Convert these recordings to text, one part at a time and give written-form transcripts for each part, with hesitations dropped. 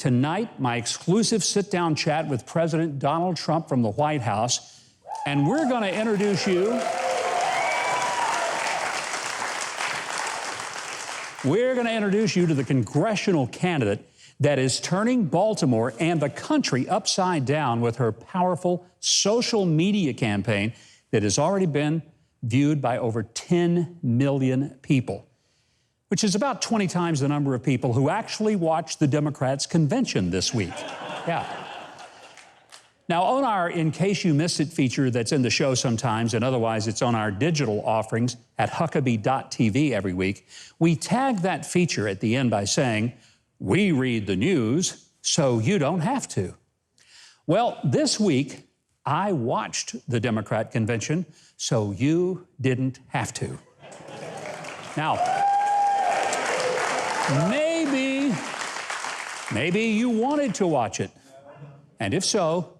Tonight, my exclusive sit-down chat with President Donald Trump from the White House, and we're going to introduce you. We're going to introduce you to the congressional candidate that is turning Baltimore and the country upside down with her powerful social media campaign that has already been viewed by over 10 million people, which is about 20 times the number of people who actually watched the Democrats' convention this week. Yeah. Now, on our In Case You Missed It feature that's in the show sometimes, and otherwise it's on our digital offerings at Huckabee.tv every week, we tag that feature at the end by saying, "We read the news, so you don't have to." Well, this week, I watched the Democrat convention, so you didn't have to. Now, maybe you wanted to watch it. And if so,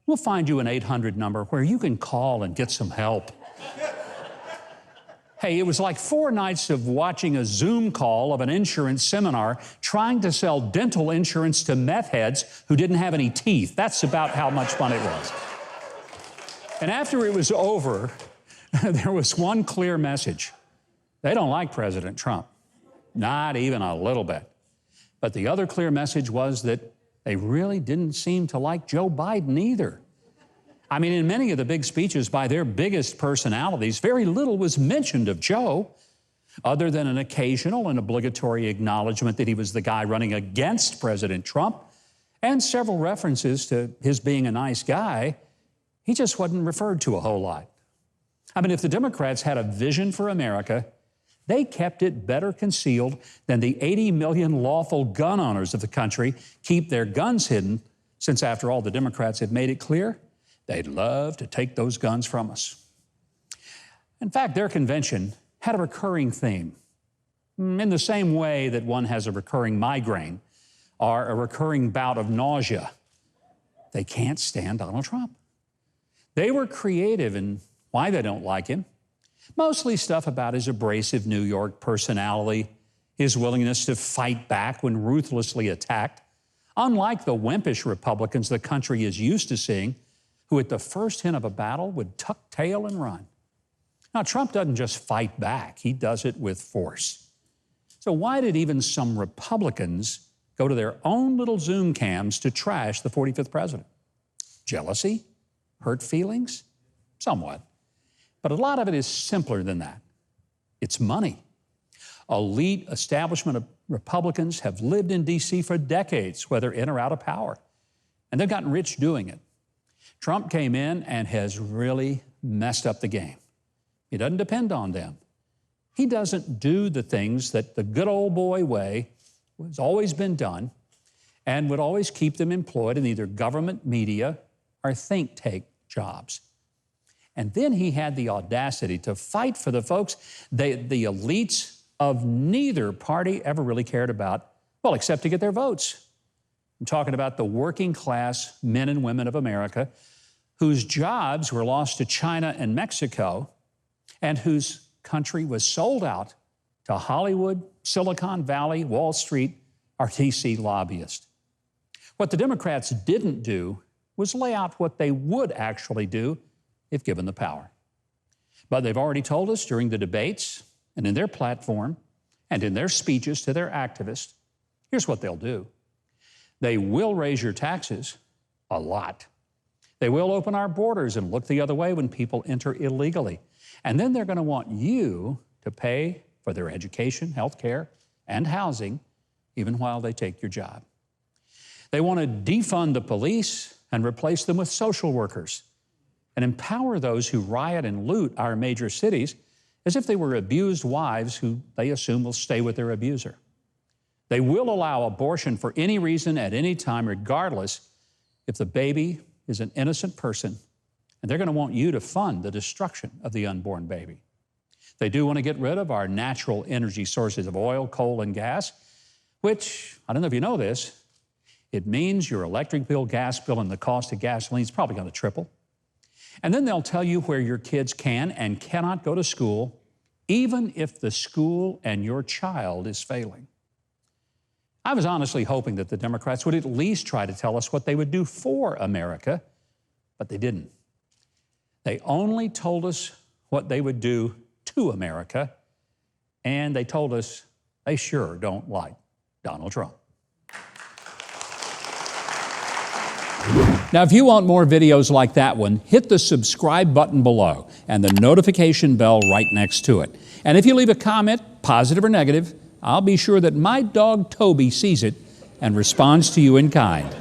we'll find you an 800 number where you can call and get some help. Hey, it was like 4 nights of watching a Zoom call of an insurance seminar trying to sell dental insurance to meth heads who didn't have any teeth. That's about how much fun it was. And after it was over, there was one clear message. They don't like President Trump. Not even a little bit. But the other clear message was that they really didn't seem to like Joe Biden either. I mean, in many of the big speeches by their biggest personalities, very little was mentioned of Joe, other than an occasional and obligatory acknowledgement that he was the guy running against President Trump, and several references to his being a nice guy. He just wasn't referred to a whole lot. I mean, if the Democrats had a vision for America, they kept it better concealed than the 80 million lawful gun owners of the country keep their guns hidden, since after all, the Democrats have made it clear they'd love to take those guns from us. In fact, their convention had a recurring theme, in the same way that one has a recurring migraine or a recurring bout of nausea. They can't stand Donald Trump. They were creative in why they don't like him. Mostly stuff about his abrasive New York personality, his willingness to fight back when ruthlessly attacked, unlike the wimpish Republicans the country is used to seeing, who at the first hint of a battle would tuck tail and run. Now, Trump doesn't just fight back, he does it with force. So why did even some Republicans go to their own little Zoom cams to trash the 45th president? Jealousy? Hurt feelings? Somewhat. But a lot of it is simpler than that. It's money. Elite establishment of Republicans have lived in D.C. for decades, whether in or out of power, and they've gotten rich doing it. Trump came in and has really messed up the game. He doesn't depend on them. He doesn't do the things that the good old boy way has always been done and would always keep them employed in either government, media, or think tank jobs. And then he had the audacity to fight for the folks the elites of neither party ever really cared about, well, except to get their votes. I'm talking about the working class men and women of America whose jobs were lost to China and Mexico and whose country was sold out to Hollywood, Silicon Valley, Wall Street, or DC lobbyists. What the Democrats didn't do was lay out what they would actually do if given the power. But they've already told us during the debates and in their platform and in their speeches to their activists, here's what they'll do. They will raise your taxes a lot. They will open our borders and look the other way when people enter illegally. And then they're going to want you to pay for their education, health care, and housing, even while they take your job. They want to defund the police and replace them with social workers and empower those who riot and loot our major cities as if they were abused wives who they assume will stay with their abuser. They will allow abortion for any reason at any time, regardless if the baby is an innocent person, and they're going to want you to fund the destruction of the unborn baby. They do want to get rid of our natural energy sources of oil, coal, and gas, which, I don't know if you know this, it means your electric bill, gas bill, and the cost of gasoline is probably going to triple. And then they'll tell you where your kids can and cannot go to school, even if the school and your child is failing. I was honestly hoping that the Democrats would at least try to tell us what they would do for America, but they didn't. They only told us what they would do to America, and they told us they sure don't like Donald Trump. Now, if you want more videos like that one, hit the subscribe button below and the notification bell right next to it. And if you leave a comment, positive or negative, I'll be sure that my dog Toby sees it and responds to you in kind.